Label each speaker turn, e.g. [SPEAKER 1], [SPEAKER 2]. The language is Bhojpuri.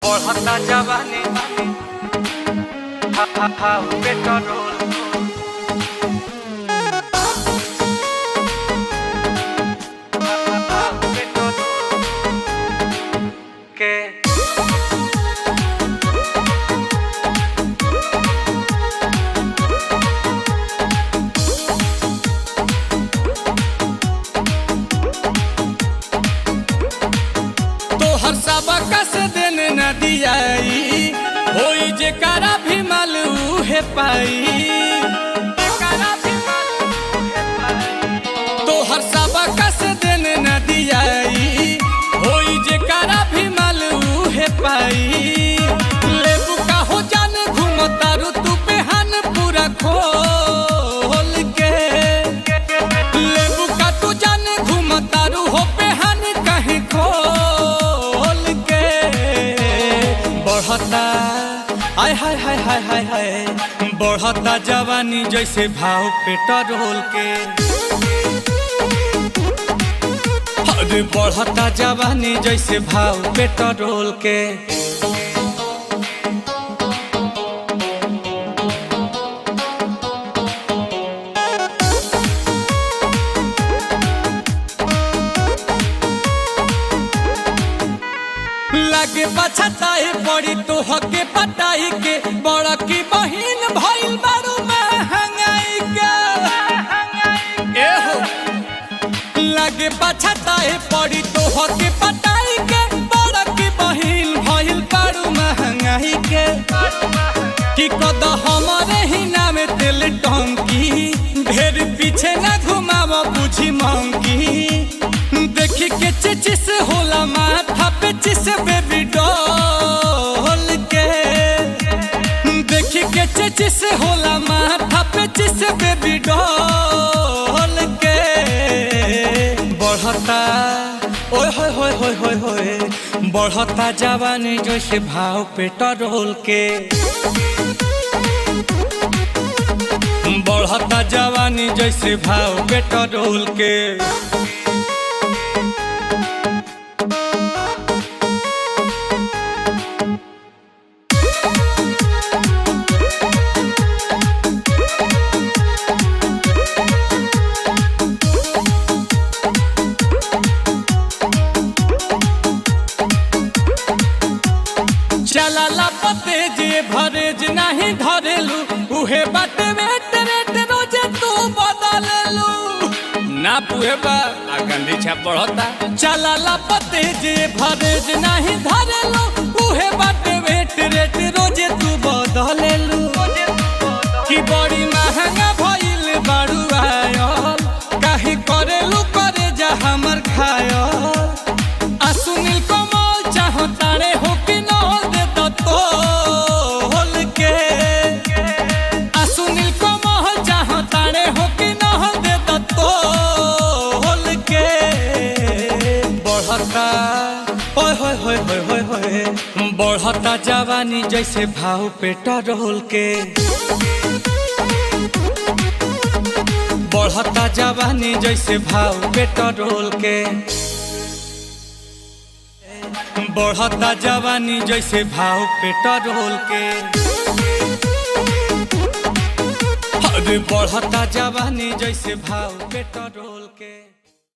[SPEAKER 1] बढ़ता जवानी पेट्रोल के
[SPEAKER 2] तोहर सबका से देने न दियाई होई जेकरा भी माल उहे पाई। तोहर सबका से देने न दियाई होई जेकरा भी माल उहे पाई। लेबू का हो जान घूमतारू तू पेहन पूरा खोल के। लेबू का तू जान घूमतारू हो पेहन कहीं खोल के। बढ़ता आय हाय हाय हाय हाय हाय बढ़ता जवानी जैसे भाव पेट्रोल के। अरे बढ़ता जवानी जैसे भाव पेट्रोल के। लागे पछताए पड़ी तो हके पटाई के बड़ा की बहिन भइल बारू महंगाई के। एहो लागे पछताए पड़ी तो हके पटाई के बड़ा की बहिन भइल बारू महंगाई के। कि कद हमारे ही नाम तेल टंकी ढेर पीछे न घुमाव बुझी मंकी। देखी के चिचिस होला माथा पे चिस बेबी डॉल के। देखी के चिचिस होला माथा पे चिस बेबी डॉल के। बढ़ता ओए होए होए होए होए होए बढ़ता जवानी जैसे भाव पेट्रोल के। बढ़ता जवानी जैसे भाव पेट्रोल के। चला पते जे भरेज नहीं धरेलू उहे बाटे वेट रेट रोजे तू बदलेलू। ना पुहे बा गंदी छाप बढ़ता। चला पते जे भरेज नहीं धरेलू उहे बाटे वेट रेट रोजे तू बदलेलू। कि बड़ी महंगा भइल बारू आयल काहे करेलू करे जा हमर खायल। आ सुनील कमल चाहो तारे हो कि न तोल के। आ सुनील कमल चाहो तारे हो कि न दे तोल के। बढ़ता ओए होए होए होए होए होए बढ़ता जवानी जैसे भाव पेट्रोल के। बढ़ता जवानी जैसे भाव पेट्रोल के। बढ़ता जवानी जैसे भाव पेट्रोल के। अरे बढ़ता जवानी जैसे भाव पेट्रोल के।